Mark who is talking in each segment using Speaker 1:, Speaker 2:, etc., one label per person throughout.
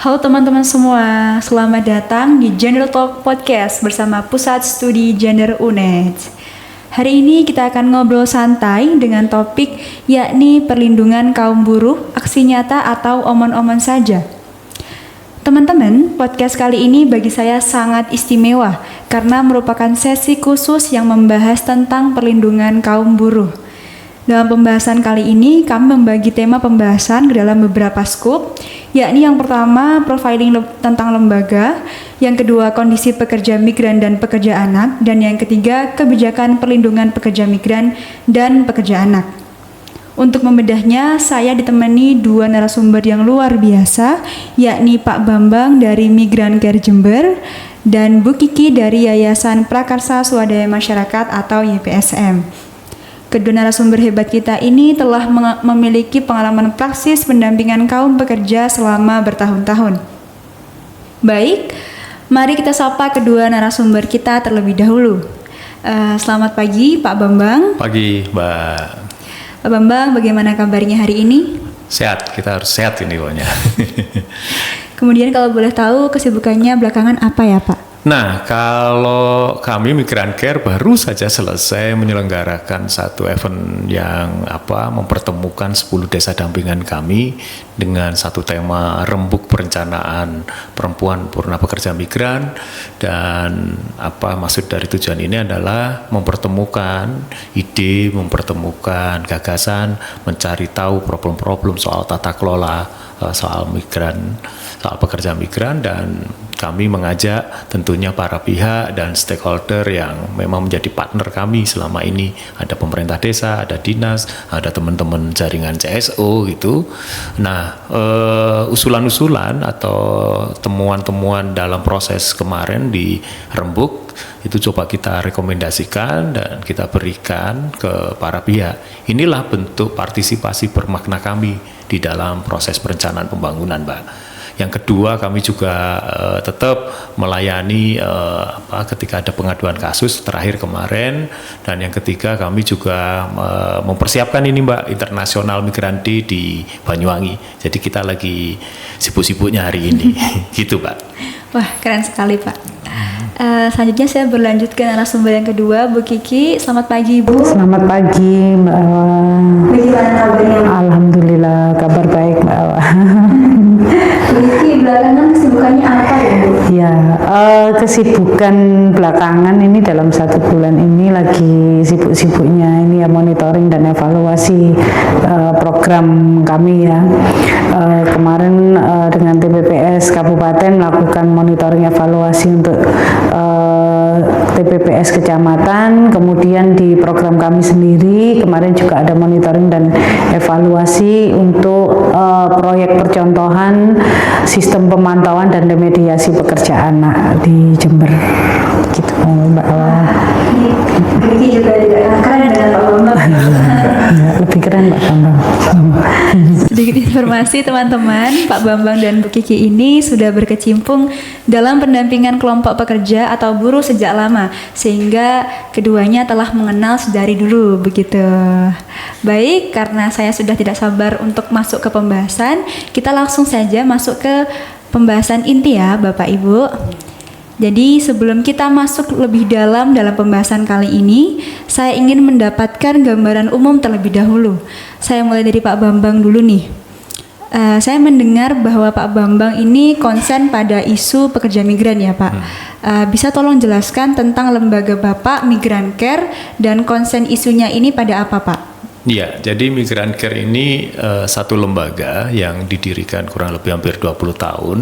Speaker 1: Halo teman-teman semua, selamat datang di Gender Talk Podcast bersama Pusat Studi Gender UNED. Hari ini kita akan ngobrol santai dengan topik yakni perlindungan kaum buruh, aksi nyata atau omon-omon saja. Teman-teman, podcast kali ini bagi saya sangat istimewa karena merupakan sesi khusus yang membahas tentang perlindungan kaum buruh. Dalam pembahasan kali ini, kami membagi tema pembahasan ke dalam beberapa skop, yakni yang pertama, profiling tentang lembaga, yang kedua, kondisi pekerja migran dan pekerja anak, dan yang ketiga, kebijakan perlindungan pekerja migran dan pekerja anak. Untuk membedahnya, saya ditemani dua narasumber yang luar biasa, yakni Pak Bambang dari Migrancare Jember dan Bu Kiki dari Yayasan Prakarsa Swadaya Masyarakat atau YPSM. Kedua narasumber hebat kita ini telah memiliki pengalaman praksis pendampingan kaum pekerja selama bertahun-tahun. Baik, mari kita sapa kedua narasumber kita terlebih dahulu. Selamat pagi Pak Bambang.
Speaker 2: Pagi Mbak.
Speaker 1: Pak Bambang, bagaimana kabarnya hari ini?
Speaker 2: Sehat, kita harus sehat ini pokoknya.
Speaker 1: Kemudian kalau boleh tahu kesibukannya belakangan apa ya Pak?
Speaker 2: Nah, kalau kami Migrancare baru saja selesai menyelenggarakan satu event yang mempertemukan 10 desa dampingan kami dengan satu tema rembuk perencanaan perempuan purna pekerja migran, dan maksud dari tujuan ini adalah mempertemukan ide, mempertemukan gagasan, mencari tahu problem-problem soal tata kelola soal migran, soal pekerja migran, dan kami mengajak tentunya para pihak dan stakeholder yang memang menjadi partner kami selama ini. Ada pemerintah desa, ada dinas, ada teman-teman jaringan CSO gitu. Nah, usulan-usulan atau temuan-temuan dalam proses kemarin di Rembuk itu coba kita rekomendasikan dan kita berikan ke para pihak. Inilah bentuk partisipasi bermakna kami di dalam proses perencanaan pembangunan, Mbak. Yang kedua, kami juga tetap melayani ketika ada pengaduan kasus terakhir kemarin, dan yang ketiga kami juga mempersiapkan ini Mbak, International Migrant Day di Banyuwangi. Jadi kita lagi sibuk-sibuknya hari ini. Gitu Pak.
Speaker 1: Wah, keren sekali Pak. Selanjutnya saya berlanjut ke narasumber yang kedua, Bu Kiki. Selamat pagi Bu.
Speaker 3: Selamat pagi Mbak Awa.
Speaker 1: Bagaimana kabarnya?
Speaker 3: Alhamdulillah, kabar baik Mbak Awa.
Speaker 1: Bu Kiki, belakangan kesibukannya apa ya Bu?
Speaker 3: Ya, kesibukan belakangan ini dalam 1 bulan ini lagi sibuk-sibuknya ini ya, monitoring dan evaluasi program kami ya. Kemarin dengan TPPS Kabupaten melakukan monitoring evaluasi untuk TPPS Kecamatan, kemudian di program kami sendiri kemarin juga ada monitoring dan evaluasi untuk proyek percontohan sistem pemantauan dan remediasi pekerja anak di Jember. Gitu Mbak Awa.
Speaker 1: Ini juga tidak keren dengan Pak Bambang.
Speaker 3: Ya, lebih keren Mbak Bambang.
Speaker 1: Sedikit informasi teman-teman, Pak Bambang dan Bu Kiki ini sudah berkecimpung dalam pendampingan kelompok pekerja atau buruh sejak lama, sehingga keduanya telah mengenal sedari dulu begitu. Baik, karena saya sudah tidak sabar untuk masuk ke pembahasan, kita langsung saja masuk ke pembahasan inti ya Bapak Ibu. Jadi sebelum kita masuk lebih dalam pembahasan kali ini, saya ingin mendapatkan gambaran umum terlebih dahulu. Saya mulai dari Pak Bambang dulu nih. Saya mendengar bahwa Pak Bambang ini konsen pada isu pekerja migran ya Pak. Bisa tolong jelaskan tentang lembaga Bapak Migrancare dan konsen isunya ini pada apa Pak?
Speaker 2: Ya, jadi Migrancare ini satu lembaga yang didirikan kurang lebih hampir 20 tahun,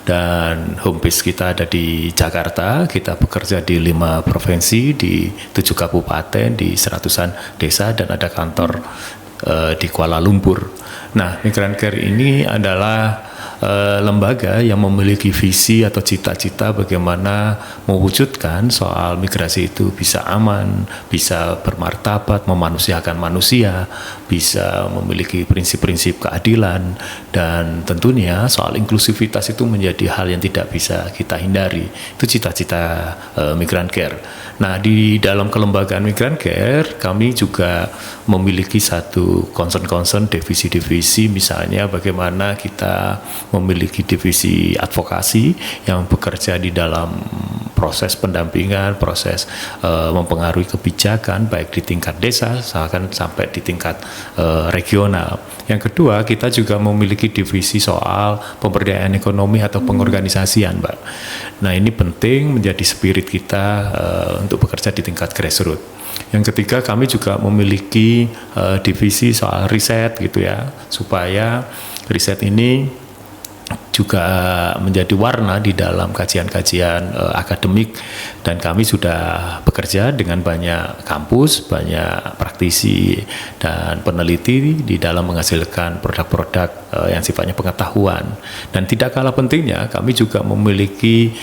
Speaker 2: dan home base kita ada di Jakarta. Kita bekerja di 5 provinsi, di 7 kabupaten, di 100-an desa, dan ada kantor di Kuala Lumpur. Nah, Migrancare ini adalah lembaga yang memiliki visi atau cita-cita bagaimana mewujudkan soal migrasi itu bisa aman, bisa bermartabat, memanusiakan manusia, bisa memiliki prinsip-prinsip keadilan, dan tentunya soal inklusivitas itu menjadi hal yang tidak bisa kita hindari. Itu cita-cita Migrancare. Nah, di dalam kelembagaan Migrancare kami juga memiliki satu concern-concern, divisi-divisi, misalnya bagaimana kita memiliki divisi advokasi yang bekerja di dalam proses pendampingan, proses mempengaruhi kebijakan baik di tingkat desa sampai di tingkat regional. Yang kedua, kita juga memiliki divisi soal pemberdayaan ekonomi atau pengorganisasian, Mbak. Nah, ini penting menjadi spirit kita untuk bekerja di tingkat grassroots. Yang ketiga, kami juga memiliki divisi soal riset gitu ya, supaya riset ini juga menjadi warna di dalam kajian-kajian akademik, dan kami sudah bekerja dengan banyak kampus, banyak praktisi dan peneliti di dalam menghasilkan produk-produk yang sifatnya pengetahuan. Dan tidak kalah pentingnya, kami juga memiliki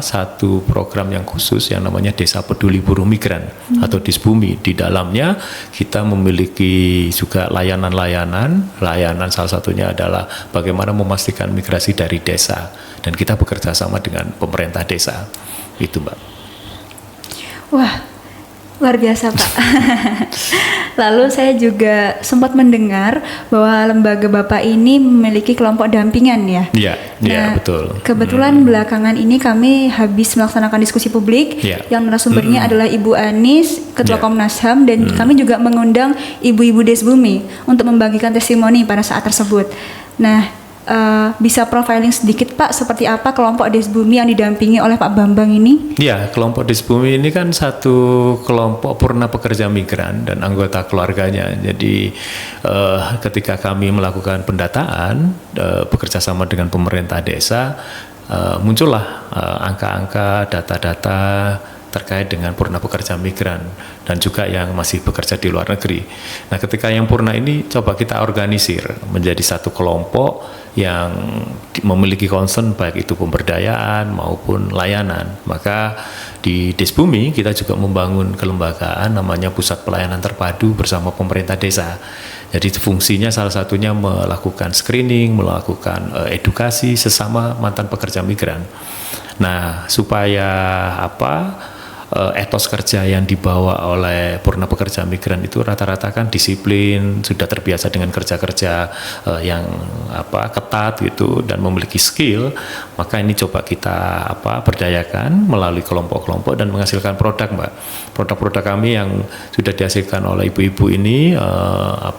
Speaker 2: satu program yang khusus yang namanya Desa Peduli Buruh Migran atau Disbumi. Di dalamnya kita memiliki juga layanan salah satunya adalah bagaimana memastikan migrasi dari desa, dan kita bekerja sama dengan pemerintah desa. Itu, Mbak.
Speaker 1: Wah, luar biasa, Pak. Lalu saya juga sempat mendengar bahwa lembaga Bapak ini memiliki kelompok dampingan ya.
Speaker 2: Iya, betul.
Speaker 1: Kebetulan belakangan ini kami habis melaksanakan diskusi publik yang narasumbernya adalah Ibu Anis, Ketua Komnas HAM, dan kami juga mengundang ibu-ibu Disbumi untuk membagikan testimoni pada saat tersebut. Nah, bisa profiling sedikit Pak, seperti apa kelompok Disbumi yang didampingi oleh Pak Bambang ini? Ya,
Speaker 2: kelompok Disbumi ini kan satu kelompok purna pekerja migran dan anggota keluarganya. Jadi ketika kami melakukan pendataan bekerja sama dengan pemerintah desa, muncullah angka-angka, data-data terkait dengan purna pekerja migran dan juga yang masih bekerja di luar negeri. Nah, ketika yang purna ini coba kita organisir menjadi satu kelompok yang memiliki concern baik itu pemberdayaan maupun layanan. Maka di Disbumi kita juga membangun kelembagaan namanya Pusat Pelayanan Terpadu bersama pemerintah desa. Jadi fungsinya salah satunya melakukan screening, melakukan edukasi sesama mantan pekerja migran. Nah, supaya etos kerja yang dibawa oleh purna pekerja migran itu rata-rata kan disiplin, sudah terbiasa dengan kerja-kerja yang ketat gitu dan memiliki skill. Maka ini coba kita berdayakan melalui kelompok-kelompok dan menghasilkan produk, Mbak. Produk-produk kami yang sudah dihasilkan oleh ibu-ibu ini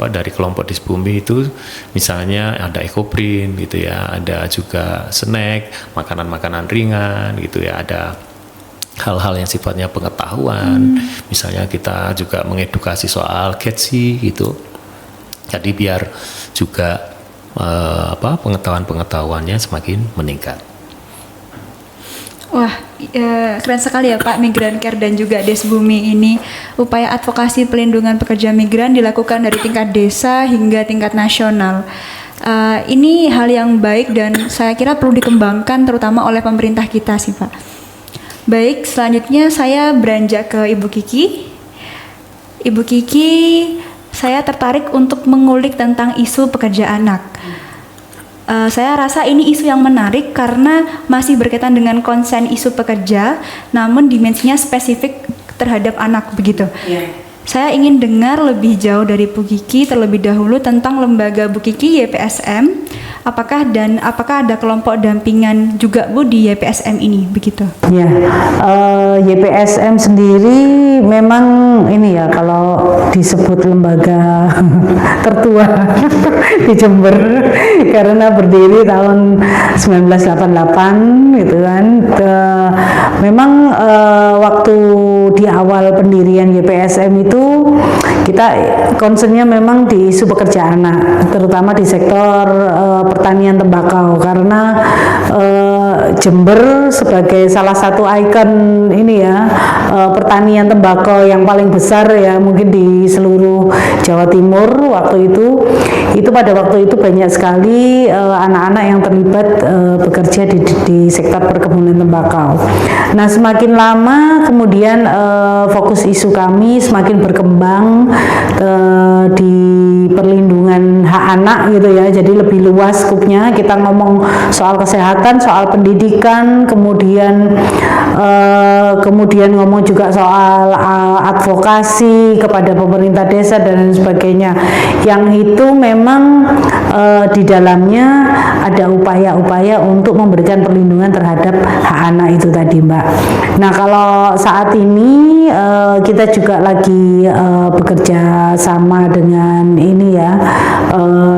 Speaker 2: dari kelompok Disbumi itu misalnya ada ekoprint gitu ya, ada juga snack, makanan-makanan ringan gitu ya, ada hal-hal yang sifatnya pengetahuan, misalnya kita juga mengedukasi soal GETSI gitu. Jadi biar juga pengetahuan-pengetahuannya semakin meningkat.
Speaker 1: Wah, keren sekali ya Pak, Migran Care dan juga Disbumi ini. Upaya advokasi pelindungan pekerja migran dilakukan dari tingkat desa hingga tingkat nasional. Ini hal yang baik dan saya kira perlu dikembangkan terutama oleh pemerintah kita sih Pak. Baik, selanjutnya saya beranjak ke Ibu Kiki. Ibu Kiki, saya tertarik untuk mengulik tentang isu pekerja anak. Saya rasa ini isu yang menarik karena masih berkaitan dengan konsen isu pekerja, namun dimensinya spesifik terhadap anak begitu. Saya ingin dengar lebih jauh dari Bu Kiki terlebih dahulu tentang lembaga Bu Kiki YPSM. Apakah ada kelompok dampingan juga Bu di YPSM ini begitu? Ya,
Speaker 3: YPSM sendiri memang ini ya, kalau disebut lembaga tertua di Jember karena berdiri tahun 1988 gitu kan. Memang waktu di awal pendirian YPSM itu kita concernnya memang di isu pekerja anak, terutama di sektor pertanian tembakau, karena Jember sebagai salah satu ikon ini ya, pertanian tembakau yang paling besar ya mungkin di seluruh Jawa Timur waktu itu pada waktu itu banyak sekali anak-anak yang terlibat bekerja di sektor perkebunan tembakau. Nah, semakin lama kemudian fokus isu kami semakin berkembang di perlindungan hak anak gitu ya, jadi lebih luas skupnya. Kita ngomong soal kesehatan, soal pendidikan, kemudian ngomong juga soal advokasi kepada pemerintah desa dan lain sebagainya, yang itu memang di dalamnya ada upaya-upaya untuk memberikan perlindungan terhadap hak anak itu tadi, Mbak. Nah, kalau saat ini kita juga lagi bekerja sama dengan ini ya,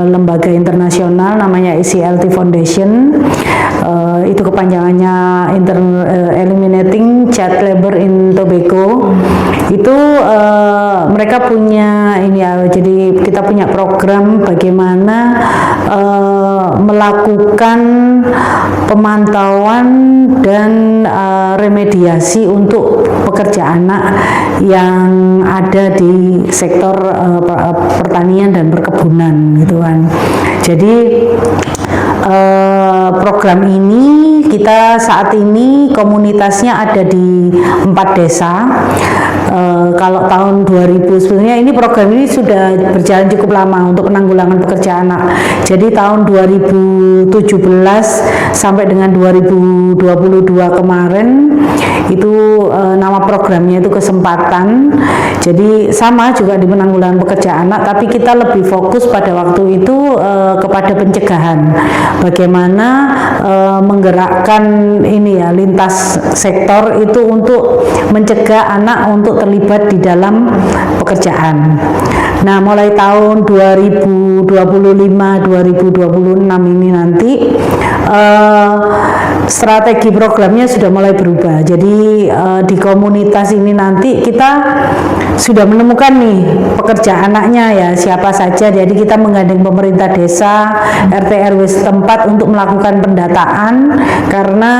Speaker 3: lembaga internasional namanya ECLT Foundation. Itu kepanjangannya Eliminating Child Labor in Tobago. Itu mereka punya ini ya, jadi kita punya program bagaimana melakukan pemantauan dan remediasi untuk pekerja anak yang ada di sektor pertanian dan perkebunan gitu kan. Jadi program ini kita saat ini komunitasnya ada di 4 desa. Kalau tahun 2000 sebenarnya ini program ini sudah berjalan cukup lama untuk penanggulangan pekerja anak. Jadi tahun 2017 sampai dengan 2022 kemarin itu nama programnya itu kesempatan. Jadi sama juga di penanggulangan pekerja anak, tapi kita lebih fokus pada waktu itu kepada pencegahan. Bagaimana menggerakkan ini ya, lintas sektor itu untuk mencegah anak untuk terlibat di dalam pekerjaan. Nah, mulai tahun 2025-2026 ini nanti strategi programnya sudah mulai berubah. Jadi di komunitas ini nanti kita sudah menemukan nih pekerja anaknya ya, siapa saja. Jadi kita menggandeng pemerintah desa, RT RW setempat untuk melakukan pendataan, karena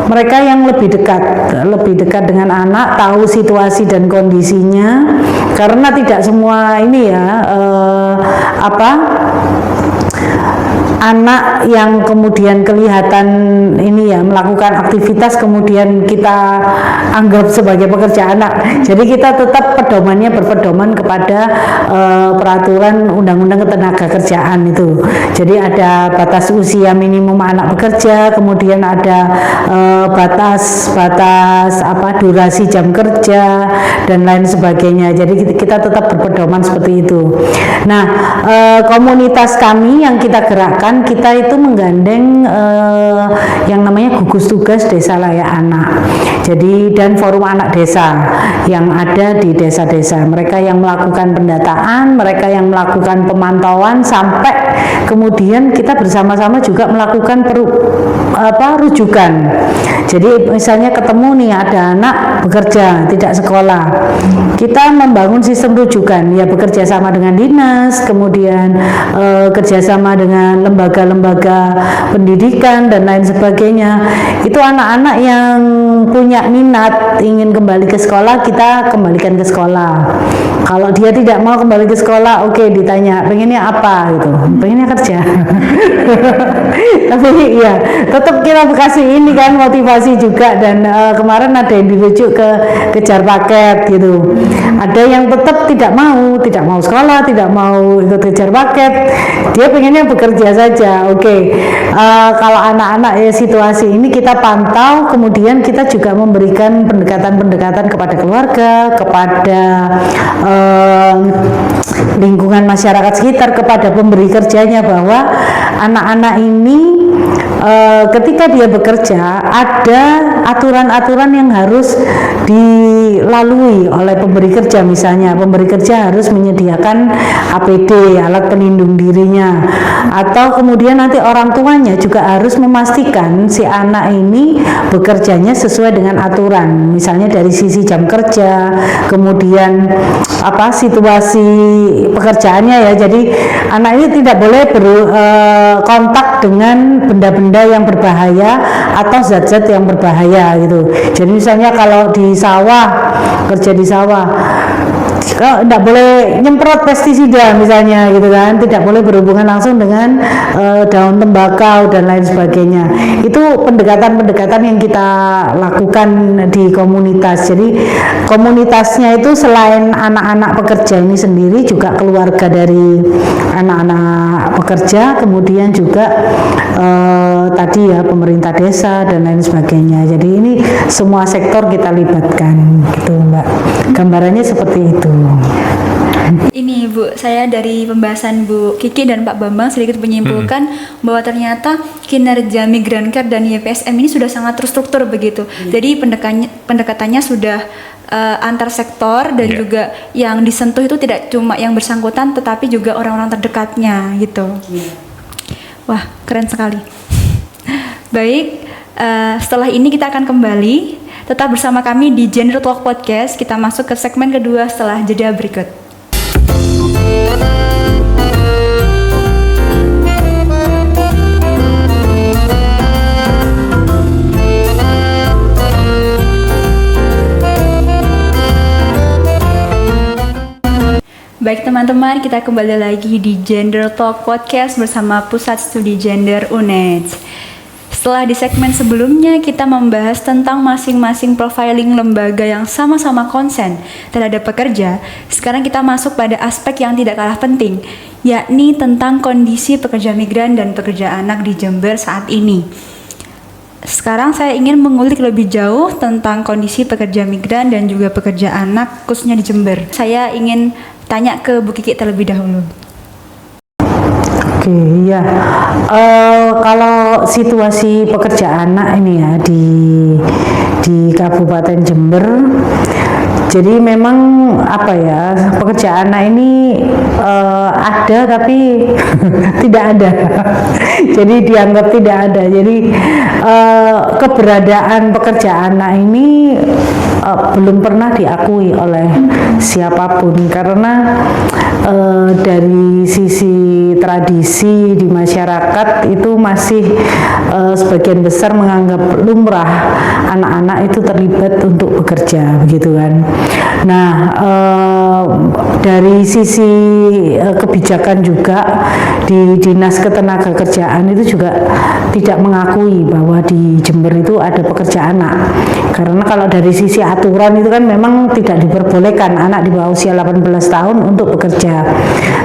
Speaker 3: mereka yang lebih dekat dengan anak, tahu situasi dan kondisinya. Karena tidak semua ini ya anak yang kemudian kelihatan ini ya melakukan aktivitas kemudian kita anggap sebagai pekerja anak. Jadi kita tetap berpedoman kepada peraturan Undang-Undang Ketenagakerjaan itu. Jadi ada batas usia minimum anak bekerja, kemudian ada batas durasi jam kerja dan lain sebagainya. Jadi kita tetap berpedoman seperti itu. Nah, komunitas kami yang kita gerakkan, kita itu menggandeng yang namanya gugus tugas desa layak anak. Jadi dan forum anak desa yang ada di desa-desa. Mereka yang melakukan pendataan, mereka yang melakukan pemantauan, sampai kemudian kita bersama-sama juga melakukan rujukan. Jadi misalnya ketemu nih ada anak bekerja tidak sekolah, kita membangun sistem rujukan ya, bekerja sama dengan dinas, kemudian kerjasama dengan lembaga-lembaga pendidikan dan lain sebagainya. Itu anak-anak yang punya minat ingin kembali ke sekolah, kita kembalikan ke sekolah. Kalau dia tidak mau kembali ke sekolah, oke, ditanya pengennya apa gitu, pengennya kerja. Tapi ya tetap kita kasih ini kan motivasi juga. Dan kemarin ada yang dirujuk ke kejar paket gitu. Ada yang tetap tidak mau sekolah, tidak mau ikut kejar paket, dia pengennya bekerja saja. Oke. Kalau anak-anak ya situasi ini kita pantau, kemudian kita juga memberikan pendekatan-pendekatan kepada keluarga, kepada lingkungan masyarakat sekitar, kepada pemberi kerjanya, bahwa anak-anak ini ketika dia bekerja ada aturan-aturan yang harus dilalui oleh pemberi kerja. Misalnya pemberi kerja harus menyediakan APD, alat pelindung dirinya, atau kemudian nanti orang tuanya juga harus memastikan si anak ini bekerjanya sesuai dengan aturan, misalnya dari sisi jam kerja, kemudian situasi pekerjaannya ya. Jadi anak ini tidak boleh berkontak dengan benda-benda yang berbahaya atau zat-zat yang berbahaya gitu. Jadi misalnya kalau di sawah, kerja di sawah, tidak boleh nyemprot pestisida misalnya gitu kan, tidak boleh berhubungan langsung dengan daun tembakau dan lain sebagainya. Itu pendekatan-pendekatan yang kita lakukan di komunitas. Jadi komunitasnya itu selain anak-anak pekerja ini sendiri, juga keluarga dari anak-anak pekerja, kemudian juga tadi ya pemerintah desa dan lain sebagainya. Jadi ini semua sektor kita libatkan gitu Mbak. Gambarannya seperti itu.
Speaker 1: Ini Bu, saya dari pembahasan Bu Kiki dan Pak Bambang sedikit menyimpulkan bahwa ternyata kinerja Migrancare dan YPSM ini sudah sangat terstruktur begitu. Jadi pendekatannya sudah antar sektor dan juga yang disentuh itu tidak cuma yang bersangkutan tetapi juga orang-orang terdekatnya gitu. Wah, keren sekali. Baik, setelah ini kita akan kembali. Tetap bersama kami di Gender Talk Podcast. Kita masuk ke segmen kedua setelah jeda berikut. Baik teman-teman, kita kembali lagi di Gender Talk Podcast bersama Pusat Studi Gender UNED. Setelah di segmen sebelumnya kita membahas tentang masing-masing profiling lembaga yang sama-sama konsen terhadap pekerja, sekarang kita masuk pada aspek yang tidak kalah penting, yakni tentang kondisi pekerja migran dan pekerja anak di Jember saat ini. Sekarang saya ingin mengulik lebih jauh tentang kondisi pekerja migran dan juga pekerja anak khususnya di Jember. Saya ingin tanya ke Bu Kiki terlebih dahulu.
Speaker 3: Oke, ya. Kalau situasi pekerja anak ini ya di Kabupaten Jember, jadi memang apa ya, pekerja anak ini ada tapi tidak ada. Jadi dianggap tidak ada. Jadi keberadaan pekerja anak ini belum pernah diakui oleh siapapun karena dari sisi tradisi di masyarakat itu masih sebagian besar menganggap lumrah anak-anak itu terlibat untuk bekerja begitu kan. Nah, dari sisi kebijakan juga di Dinas Ketenagakerjaan itu juga tidak mengakui bahwa di Jember itu ada pekerja anak. Karena kalau dari sisi aturan itu kan memang tidak diperbolehkan anak di bawah usia 18 tahun untuk bekerja.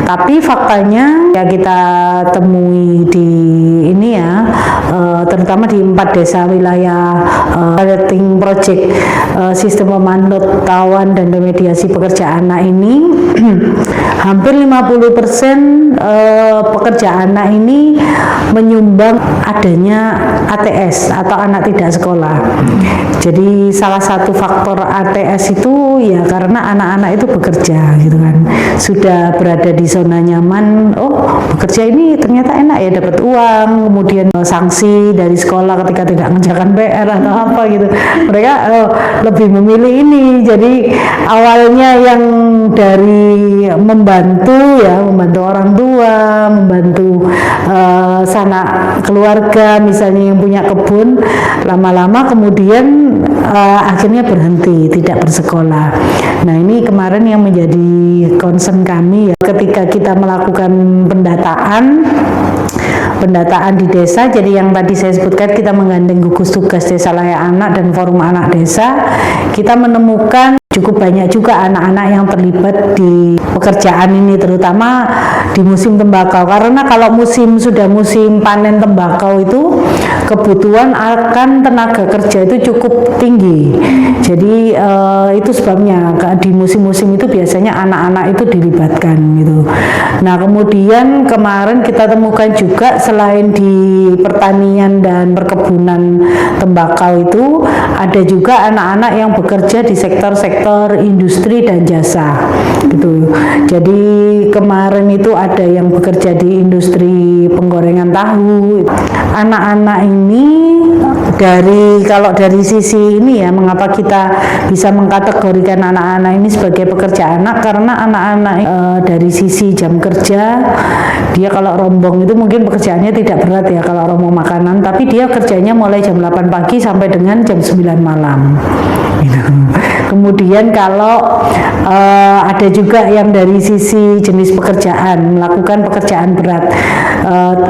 Speaker 3: Tapi faktanya ya kita temui di ini ya, terutama di 4 desa wilayah piloting project sistem pemantauan dan remediasi pekerja anak ini hampir 50% pekerja anak ini menyumbang adanya ATS atau anak tidak sekolah. Jadi salah satu faktor ATS itu ya karena anak-anak itu bekerja gitu kan, sudah berada di zona nyaman. Oh, bekerja ini ternyata enak ya, dapat uang, kemudian sanksi dari sekolah ketika tidak mengerjakan PR atau apa gitu. Mereka lebih memilih ini. Jadi awalnya yang dari membantu orang tua, membantu sanak keluarga misalnya yang punya kebun, lama-lama kemudian akhirnya berhenti, tidak bersekolah. Nah, ini kemarin yang menjadi concern kami ya, ketika kita melakukan pendataan di desa. Jadi yang tadi saya sebutkan, kita menggandeng gugus tugas desa layak anak dan forum anak desa. Kita menemukan cukup banyak juga anak-anak yang terlibat di pekerjaan ini, terutama di musim tembakau. Karena kalau sudah musim panen tembakau itu kebutuhan akan tenaga kerja itu cukup tinggi. Jadi itu sebabnya di musim-musim itu biasanya anak-anak itu dilibatkan gitu. Nah, kemudian kemarin kita temukan juga selain di pertanian dan perkebunan tembakau itu ada juga anak-anak yang bekerja di sektor-sektor industri dan jasa gitu. Jadi kemarin itu ada yang bekerja di industri penggorengan tahu. Anak-anak ini kalau dari sisi ini ya, mengapa kita bisa mengkategorikan anak-anak ini sebagai pekerja anak, karena anak-anak dari sisi jam kerja, dia kalau rombong itu mungkin pekerjaannya tidak berat ya kalau rombong makanan, tapi dia kerjanya mulai jam 8 pagi sampai dengan jam 9 malam gitu. Kemudian kalau ada juga yang dari sisi jenis pekerjaan, melakukan pekerjaan berat,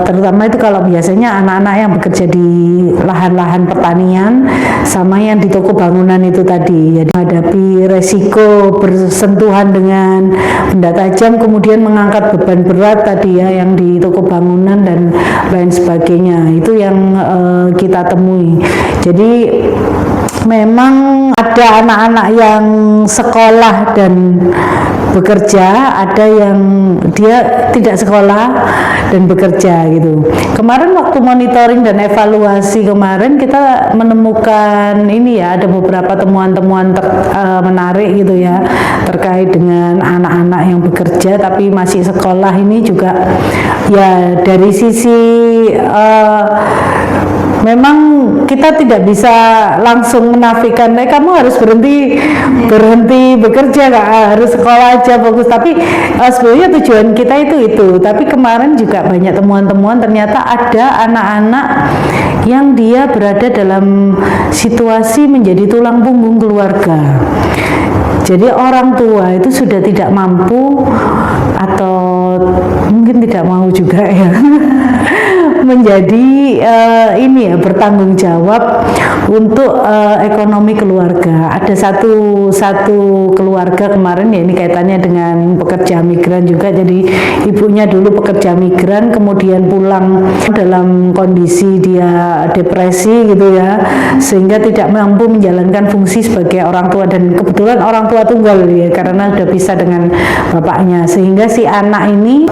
Speaker 3: terutama itu kalau biasanya anak-anak yang bekerja di lahan-lahan pertanian sama yang di toko bangunan itu tadi, ya, menghadapi resiko bersentuhan dengan benda tajam, kemudian mengangkat beban berat tadi ya yang di toko bangunan dan lain sebagainya, itu yang kita temui. Jadi memang ada anak-anak yang sekolah dan bekerja, ada yang dia tidak sekolah dan bekerja gitu. Kemarin waktu monitoring dan evaluasi kemarin kita menemukan ini ya, ada beberapa temuan-temuan menarik gitu ya terkait dengan anak-anak yang bekerja tapi masih sekolah ini juga ya dari sisi memang kita tidak bisa langsung menafikan kamu harus berhenti bekerja, nggak harus sekolah aja fokus, tapi sebenarnya tujuan kita itu. Tapi kemarin juga banyak temuan-temuan ternyata ada anak-anak yang dia berada dalam situasi menjadi tulang punggung keluarga. Jadi orang tua itu sudah tidak mampu atau mungkin tidak mau juga ya menjadi ini ya bertanggung jawab untuk ekonomi keluarga. Ada satu keluarga kemarin ya, ini kaitannya dengan pekerja migran juga. Jadi ibunya dulu pekerja migran, kemudian pulang dalam kondisi dia depresi gitu ya, sehingga tidak mampu menjalankan fungsi sebagai orang tua, dan kebetulan orang tua tunggal ya karena sudah pisah dengan bapaknya, sehingga si anak ini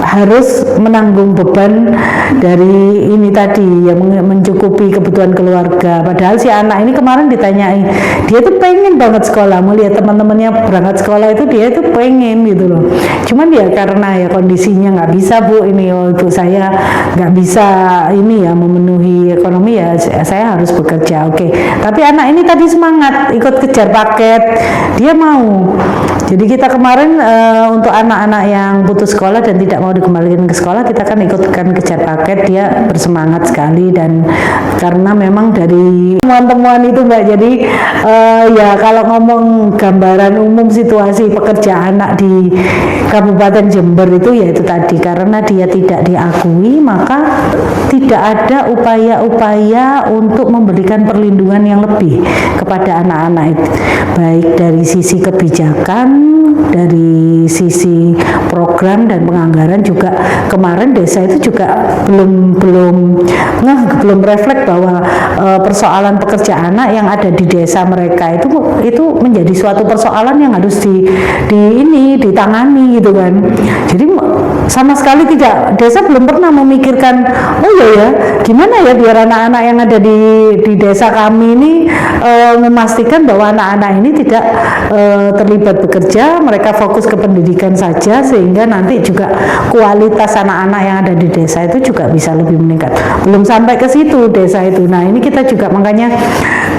Speaker 3: harus menanggung beban dari ini tadi yang mencukupi kebutuhan keluarga. Padahal si anak ini kemarin ditanyai, dia tuh pengen banget sekolah, melihat teman-temannya berangkat sekolah itu dia itu pengen gitu loh. Cuman ya karena ya kondisinya nggak bisa bu, ini ibu saya nggak bisa ini ya memenuhi ekonomi ya saya harus bekerja. Oke. Tapi anak ini tadi semangat ikut kejar paket, dia mau. Jadi kita kemarin untuk anak-anak yang putus sekolah dan tidak mau dikembalikan ke sekolah, kita kan ikutkan kejar paket, dia bersemangat sekali. Dan karena memang dari temuan-temuan itu Mbak, jadi ya kalau ngomong gambaran umum situasi pekerja anak di Kabupaten Jember itu ya itu tadi, karena dia tidak diakui maka tidak ada upaya-upaya untuk memberikan perlindungan yang lebih kepada anak-anak itu, baik dari sisi kebijakan, dari sisi program dan penganggaran juga. Kemarin desa itu juga belum refleks bahwa persoalan pekerja anak yang ada di desa mereka itu menjadi suatu persoalan yang harus ditangani gitu kan. Jadi sama sekali tidak, desa belum pernah memikirkan oh ya gimana ya biar anak-anak yang ada di desa kami ini memastikan bahwa anak-anak ini tidak terlibat bekerja, mereka fokus ke pendidikan saja, sehingga nanti juga kualitas anak-anak yang ada di desa itu juga bisa lebih meningkat. Belum sampai ke situ desa itu. Nah ini kita juga makanya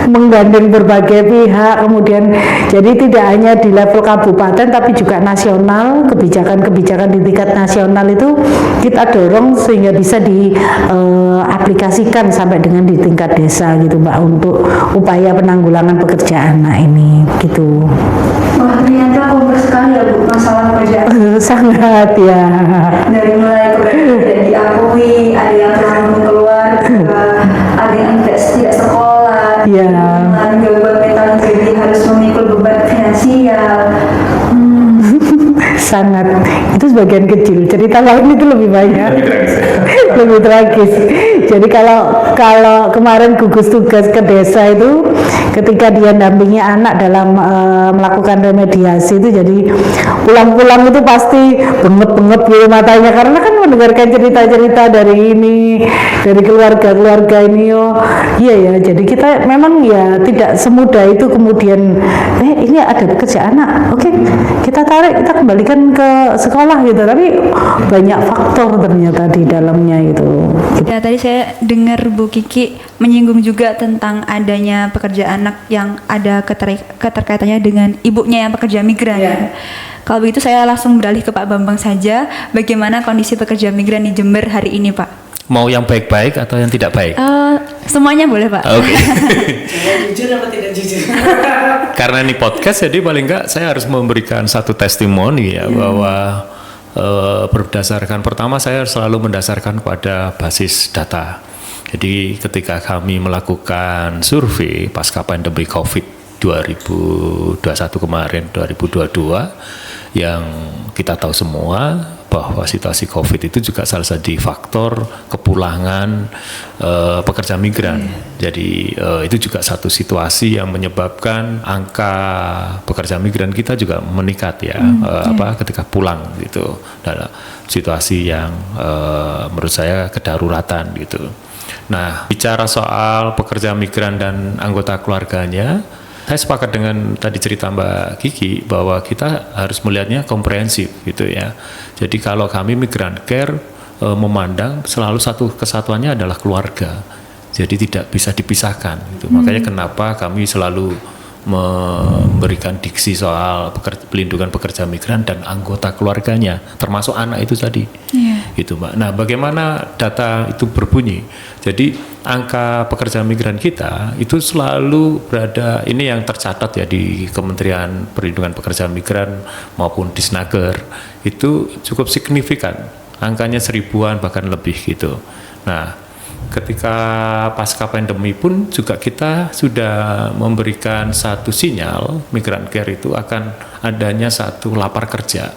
Speaker 3: menggandeng berbagai pihak, kemudian jadi tidak hanya di level kabupaten tapi juga nasional, kebijakan-kebijakan di tingkat nasional itu kita dorong sehingga bisa diaplikasikan sampai dengan di tingkat desa gitu Mbak, untuk upaya penanggulangan pekerjaan anak ini gitu.
Speaker 1: Wah ternyata kompleks sekali ya Bu masalah pekerjaan.
Speaker 3: Sangat ya.
Speaker 1: Dari mulai tidak diakui, ada yang terlalu keluar, ada yang tidak sekolah, gangguan mental jadi harus memikul beban finansial.
Speaker 3: Sangat, itu sebagian kecil, cerita lain itu lebih banyak, lebih tragis. Jadi kalau kemarin gugus tugas ke desa itu ketika dia dampingi anak dalam melakukan remediasi itu, jadi pulang-pulang itu pasti bengep-bengep gitu matanya, karena kan mendengarkan cerita-cerita dari keluarga-keluarga ini. Oh iya ya, jadi kita memang ya tidak semudah itu kemudian ini ada pekerjaan anak, oke, kita tarik, kita kembalikan ke sekolah gitu, tapi banyak faktor ternyata di dalamnya itu.
Speaker 1: Ya, tadi saya dengar Bu Kiki menyinggung juga tentang adanya pekerja anak yang ada keterkaitannya dengan ibunya yang pekerja migran. Kalau begitu saya langsung beralih ke Pak Bambang saja. Bagaimana kondisi pekerja migran di Jember hari ini Pak?
Speaker 2: Mau yang baik-baik atau yang tidak baik?
Speaker 1: Semuanya boleh Pak.
Speaker 2: Oke.
Speaker 4: Jujur apa tidak jujur?
Speaker 2: Karena ini podcast, jadi paling enggak saya harus memberikan satu testimoni ya bahwa berdasarkan, pertama saya selalu mendasarkan pada basis data. Jadi ketika kami melakukan survei pasca pandemi COVID 2021 kemarin, 2022, yang kita tahu semua bahwa situasi COVID itu juga salah satu faktor kepulangan pekerja migran. Jadi itu juga satu situasi yang menyebabkan angka pekerja migran kita juga meningkat ya, ketika pulang gitu. Dalam situasi yang menurut saya kedaruratan gitu. Nah, bicara soal pekerja migran dan anggota keluarganya, saya sepakat dengan tadi cerita Mbak Kiki bahwa kita harus melihatnya komprehensif gitu ya. Jadi kalau kami Migrant Care memandang selalu satu kesatuannya adalah keluarga. Jadi tidak bisa dipisahkan gitu. Makanya kenapa kami selalu memberikan diksi soal pelindungan pekerja migran dan anggota keluarganya, termasuk anak itu tadi. Gitu Mbak. Nah, bagaimana data itu berbunyi? Jadi angka pekerja migran kita itu selalu berada, ini yang tercatat ya di Kementerian Perlindungan Pekerja Migran maupun Disnaker, itu cukup signifikan. Angkanya 1000-an bahkan lebih gitu. Nah, ketika pasca pandemi pun juga kita sudah memberikan satu sinyal Migrant Care itu akan adanya satu lapar kerja.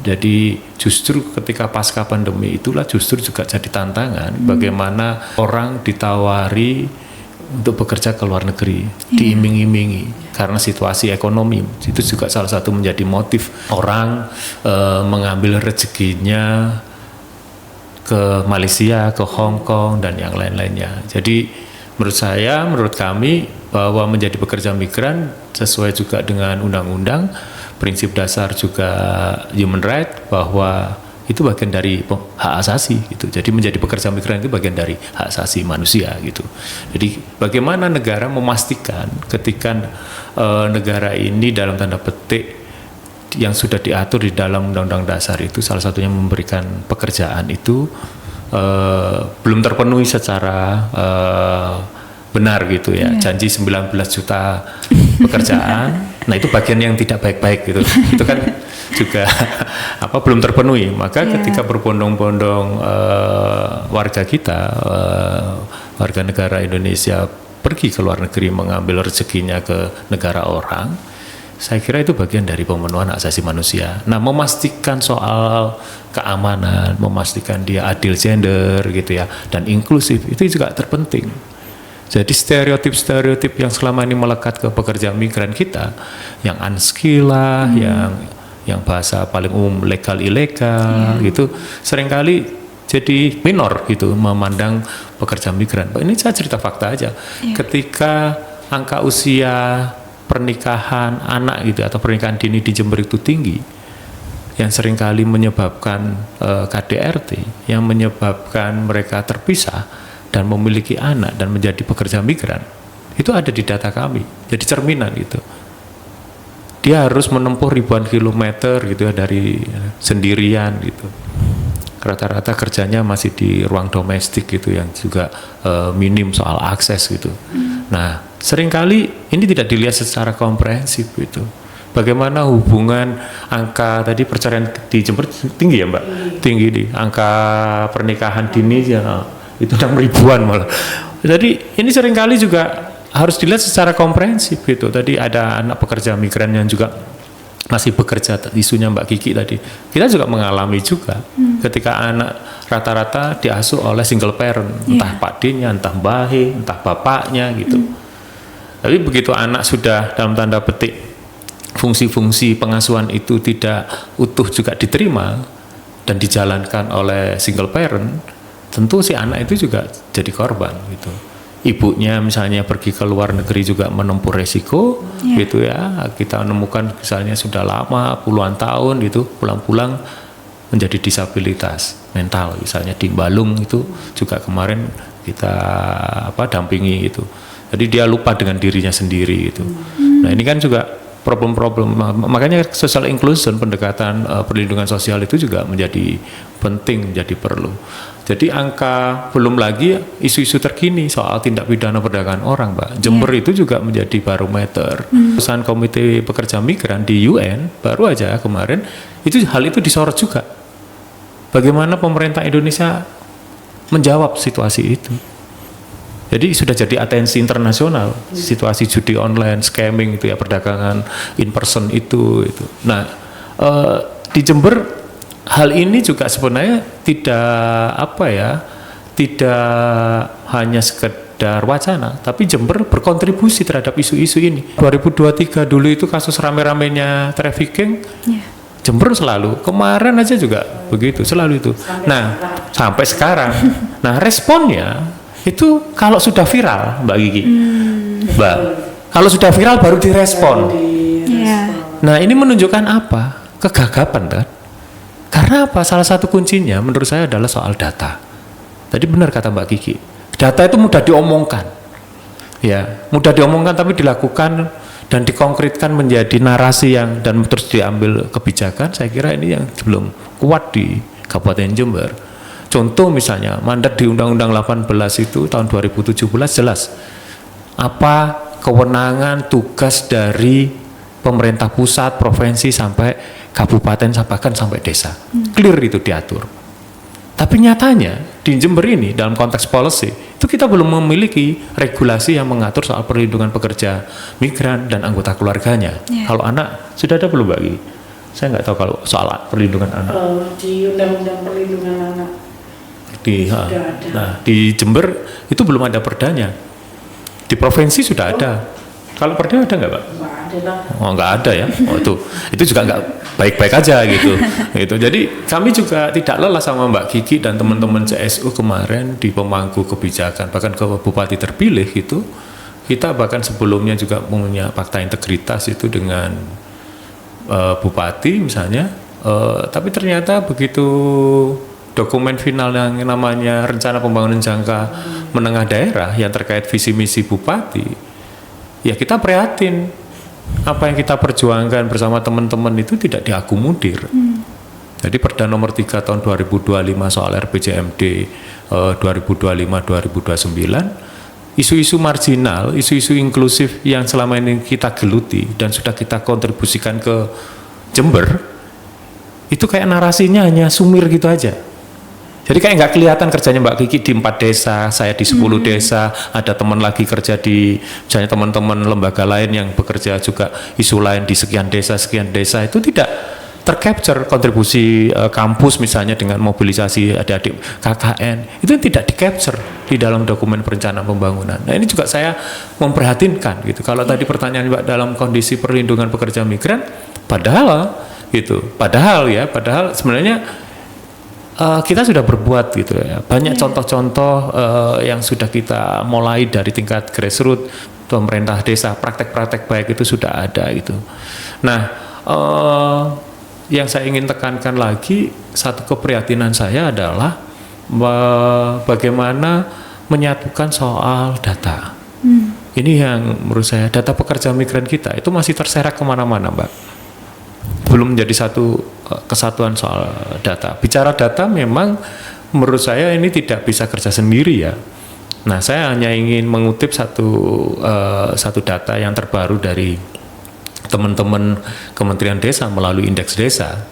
Speaker 2: Jadi justru ketika pasca pandemi itulah justru juga jadi tantangan bagaimana orang ditawari untuk bekerja ke luar negeri, diiming-imingi karena situasi ekonomi. Itu juga salah satu menjadi motif orang mengambil rezekinya ke Malaysia, ke Hong Kong dan yang lain-lainnya. Jadi menurut kami bahwa menjadi pekerja migran sesuai juga dengan undang-undang, prinsip dasar juga human right, bahwa itu bagian dari hak asasi gitu. Jadi menjadi pekerja migran itu bagian dari hak asasi manusia gitu. Jadi bagaimana negara memastikan ketika negara ini dalam tanda petik yang sudah diatur di dalam undang-undang dasar itu salah satunya memberikan pekerjaan itu belum terpenuhi secara benar gitu ya. Janji 19 juta pekerjaan. Nah, itu bagian yang tidak baik-baik gitu. Itu kan juga belum terpenuhi. Maka ketika berbondong-bondong warga kita, warga negara Indonesia pergi ke luar negeri mengambil rezekinya ke negara orang, saya kira itu bagian dari pemenuhan hak asasi manusia. Nah, memastikan soal keamanan, memastikan dia adil gender gitu ya, dan inklusif, itu juga terpenting. Jadi stereotip-stereotip yang selama ini melekat ke pekerja migran kita, yang unskilled lah, yang bahasa paling umum legal ilegal gitu, seringkali jadi minor gitu memandang pekerja migran. Ini saya cerita fakta aja. Ketika angka usia pernikahan anak gitu atau pernikahan dini di Jember itu tinggi, yang seringkali menyebabkan KDRT, yang menyebabkan mereka terpisah dan memiliki anak dan menjadi pekerja migran, itu ada di data kami, jadi cerminan gitu. Dia harus menempuh ribuan kilometer gitu ya dari sendirian gitu. Rata-rata kerjanya masih di ruang domestik gitu yang juga minim soal akses gitu. Nah, seringkali ini tidak dilihat secara komprehensif gitu. Bagaimana hubungan angka tadi perceraian di Jember tinggi ya Mbak? Tinggi di angka pernikahan dini ya. Itu 6.000-an malah. Jadi ini seringkali juga harus dilihat secara komprehensif gitu. Tadi ada anak pekerja migran yang juga masih bekerja, isunya Mbak Kiki tadi. Kita juga mengalami juga ketika anak rata-rata diasuh oleh single parent, entah Pak D-nya, entah Mbah He, entah bapaknya gitu. Tapi begitu anak sudah dalam tanda petik fungsi-fungsi pengasuhan itu tidak utuh juga diterima dan dijalankan oleh single parent, tentu si anak itu juga jadi korban gitu. Ibunya misalnya pergi ke luar negeri juga menempuh resiko gitu ya. Kita menemukan misalnya sudah lama puluhan tahun gitu, pulang-pulang menjadi disabilitas mental, misalnya di Balung itu juga kemarin kita dampingi itu. Jadi dia lupa dengan dirinya sendiri gitu. Nah, ini kan juga problem-problem, makanya social inclusion, pendekatan perlindungan sosial itu juga menjadi penting, menjadi perlu. Jadi angka belum lagi isu-isu terkini soal tindak pidana perdagangan orang, Mbak. Jember itu juga menjadi barometer. Perusahaan Komite Pekerja Migran di UN baru aja kemarin hal itu disorot juga. Bagaimana pemerintah Indonesia menjawab situasi itu? Jadi sudah jadi atensi internasional situasi judi online, scamming itu ya, perdagangan in person itu. Nah, di Jember hal ini juga sebenarnya tidak hanya sekedar wacana, tapi Jember berkontribusi terhadap isu-isu ini. 2023 dulu itu kasus rame-ramenya trafficking. Jember selalu, kemarin aja juga begitu, selalu itu. Nah, sampai sekarang. Nah, responnya itu kalau sudah viral, Mbak Gigi, Mbak, kalau sudah viral baru direspon. Nah, ini menunjukkan apa? Kegagapan, kan? Karena apa? Salah satu kuncinya menurut saya adalah soal data. Tadi benar kata Mbak Gigi, data itu mudah diomongkan, ya, mudah diomongkan tapi dilakukan dan dikonkretkan menjadi narasi yang dan terus diambil kebijakan. Saya kira ini yang belum kuat di Kabupaten Jember. Contoh misalnya mandat di Undang-Undang 18 itu tahun 2017 jelas apa kewenangan tugas dari pemerintah pusat, provinsi sampai kabupaten sampai desa. Clear itu diatur. Tapi nyatanya di Jember ini dalam konteks policy itu kita belum memiliki regulasi yang mengatur soal perlindungan pekerja migran dan anggota keluarganya. Kalau anak sudah ada belum, Bagi? Saya nggak tahu kalau soal perlindungan anak.
Speaker 4: Di Undang-Undang Perlindungan Anak.
Speaker 2: Nah, di Jember itu belum ada perdanya. Di provinsi sudah ada. Kalau perda ada nggak, Pak?
Speaker 4: Nggak ada lah.
Speaker 2: Oh, nggak ada ya. Oh, itu juga nggak baik-baik aja gitu. Gitu. Jadi kami juga tidak lelah sama Mbak Kiki dan teman-teman CSU kemarin di pemangku kebijakan, bahkan ke bupati terpilih itu. Kita bahkan sebelumnya juga punya fakta integritas itu dengan bupati misalnya. Tapi ternyata begitu dokumen final yang namanya rencana pembangunan jangka menengah daerah yang terkait visi misi bupati, ya kita prihatin apa yang kita perjuangkan bersama teman-teman itu tidak diakomodir. Jadi Perda nomor 3 tahun 2025 soal RPJMD 2025-2029, isu-isu marginal, isu-isu inklusif yang selama ini kita geluti dan sudah kita kontribusikan ke Jember, itu kayak narasinya hanya sumir gitu aja. Jadi kayak nggak kelihatan kerjanya Mbak Kiki di 4 desa, saya di 10 desa, ada teman lagi kerja di misalnya teman-teman lembaga lain yang bekerja juga isu lain di sekian desa, itu tidak tercapture kontribusi kampus misalnya dengan mobilisasi adik-adik KKN, itu tidak di-capture di dalam dokumen perencanaan pembangunan. Nah, ini juga saya memprihatinkan gitu. Kalau tadi pertanyaan Mbak dalam kondisi perlindungan pekerja migran, padahal sebenarnya kita sudah berbuat gitu ya. Banyak contoh-contoh yang sudah kita mulai dari tingkat grassroots, pemerintah desa, praktek-praktek baik itu sudah ada gitu. Nah, yang saya ingin tekankan lagi, satu keprihatinan saya adalah bagaimana menyatukan soal data. Ini yang menurut saya data pekerja migran kita itu masih terserak kemana-mana, Mbak. Belum menjadi satu kesatuan soal data. Bicara data memang menurut saya ini tidak bisa kerja sendiri ya. Nah, saya hanya ingin mengutip satu data yang terbaru dari teman-teman Kementerian Desa melalui Indeks Desa.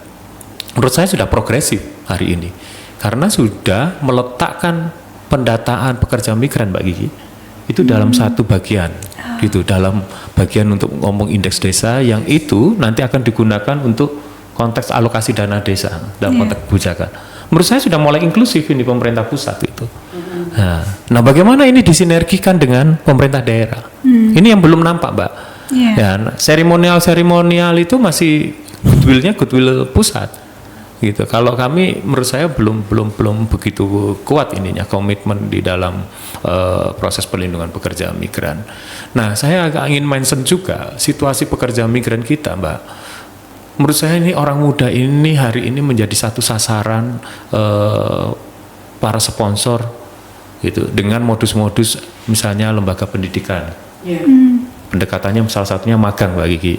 Speaker 2: Menurut saya sudah progresif hari ini karena sudah meletakkan pendataan pekerja migran, Mbak Gigi, itu dalam satu bagian. Gitu, dalam bagian untuk ngomong indeks desa yang itu nanti akan digunakan untuk konteks alokasi dana desa dalam konteks kebijakan. Menurut saya sudah mulai inklusif ini pemerintah pusat itu. Nah, bagaimana ini disinergikan dengan pemerintah daerah? Ini yang belum nampak, Mbak. Ya, seremonial itu masih goodwill pusat. Gitu. Kalau kami menurut saya belum begitu kuat ininya komitmen di dalam proses perlindungan pekerja migran. Nah, saya agak ingin mention juga situasi pekerja migran kita, Mbak. Menurut saya ini orang muda ini hari ini menjadi satu sasaran para sponsor gitu dengan modus-modus misalnya lembaga pendidikan. Pendekatannya salah satunya magang, Mbak Gigi.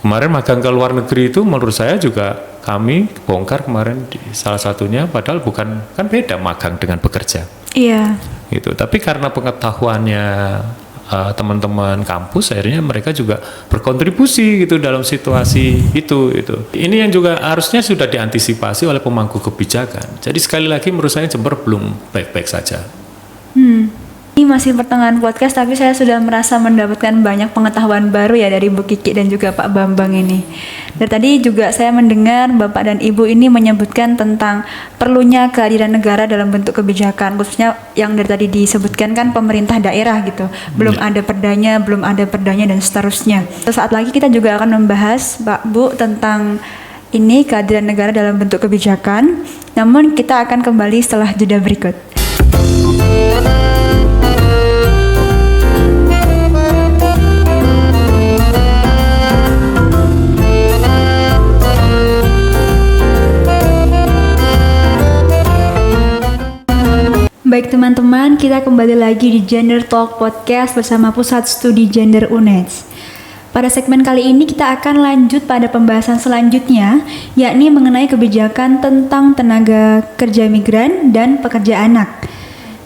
Speaker 2: Kemarin magang ke luar negeri itu menurut saya juga kami bongkar kemarin di salah satunya, padahal bukan, kan beda magang dengan bekerja
Speaker 1: Iya.
Speaker 2: gitu. Tapi karena pengetahuannya teman-teman kampus, akhirnya mereka juga berkontribusi gitu dalam situasi itu. Ini yang juga harusnya sudah diantisipasi oleh pemangku kebijakan. Jadi sekali lagi menurut saya Jember belum baik-baik saja.
Speaker 1: Ini masih pertengahan podcast, tapi saya sudah merasa mendapatkan banyak pengetahuan baru ya dari Bu Kiki dan juga Pak Bambang ini. Dari tadi juga saya mendengar Bapak dan Ibu ini menyebutkan tentang perlunya kehadiran negara dalam bentuk kebijakan, khususnya yang dari tadi disebutkan kan pemerintah daerah gitu. Belum ada perdanya dan seterusnya. Sesaat lagi kita juga akan membahas Pak Bu tentang ini kehadiran negara dalam bentuk kebijakan. Namun kita akan kembali setelah jeda berikut. Baik teman-teman, kita kembali lagi di Gender Talk Podcast bersama Pusat Studi Gender UNED. Pada segmen kali ini kita akan lanjut pada pembahasan selanjutnya, yakni mengenai kebijakan tentang tenaga kerja migran dan pekerja anak.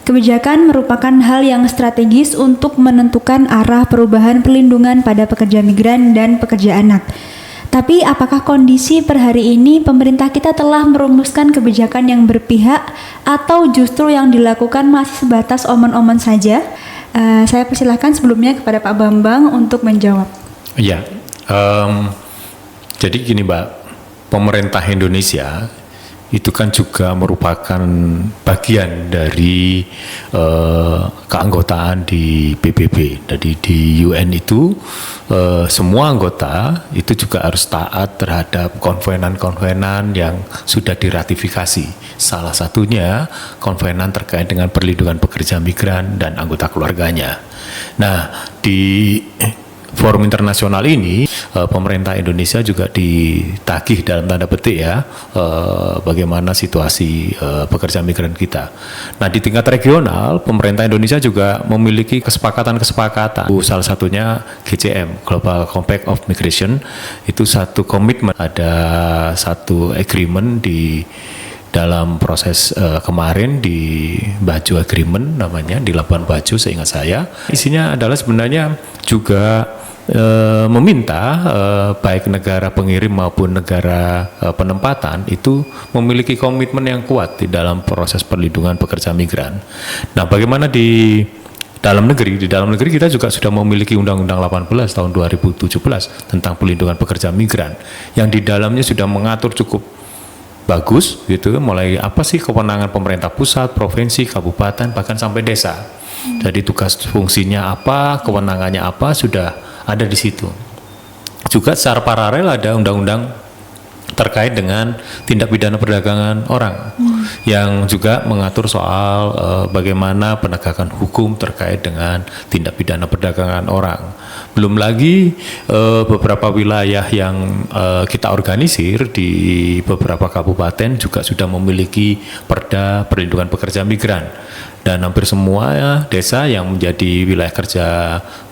Speaker 1: Kebijakan merupakan hal yang strategis untuk menentukan arah perubahan perlindungan pada pekerja migran dan pekerja anak. Tapi apakah kondisi per hari ini pemerintah kita telah merumuskan kebijakan yang berpihak atau justru yang dilakukan masih sebatas omon-omon saja? Saya persilahkan sebelumnya kepada Pak Bambang untuk menjawab.
Speaker 2: Ya, jadi gini Mbak, pemerintah Indonesia itu kan juga merupakan bagian dari keanggotaan di PBB. Jadi di UN itu semua anggota itu juga harus taat terhadap konvenan-konvenan yang sudah diratifikasi. Salah satunya konvenan terkait dengan perlindungan pekerja migran dan anggota keluarganya. Nah, di forum internasional ini pemerintah Indonesia juga ditagih dalam tanda petik ya bagaimana situasi pekerja migran kita. Nah di tingkat regional pemerintah Indonesia juga memiliki kesepakatan-kesepakatan. Salah satunya GCM Global Compact of Migration, itu satu komitmen, ada satu agreement di dalam proses kemarin di Baju Agreement namanya, di Labuan Bajo seingat saya. Isinya adalah sebenarnya juga meminta baik negara pengirim maupun negara penempatan itu memiliki komitmen yang kuat di dalam proses perlindungan pekerja migran. Nah, bagaimana di dalam negeri? Di dalam negeri kita juga sudah memiliki Undang-Undang 18 tahun 2017 tentang perlindungan pekerja migran yang di dalamnya sudah mengatur cukup bagus gitu, mulai apa sih kewenangan pemerintah pusat, provinsi, kabupaten, bahkan sampai desa. Jadi tugas fungsinya apa, kewenangannya apa sudah ada di situ. Juga secara paralel ada undang-undang terkait dengan tindak pidana perdagangan orang yang juga mengatur soal bagaimana penegakan hukum terkait dengan tindak pidana perdagangan orang. Belum lagi beberapa wilayah yang kita organisir di beberapa kabupaten juga sudah memiliki perda perlindungan pekerja migran. Dan hampir semua desa yang menjadi wilayah kerja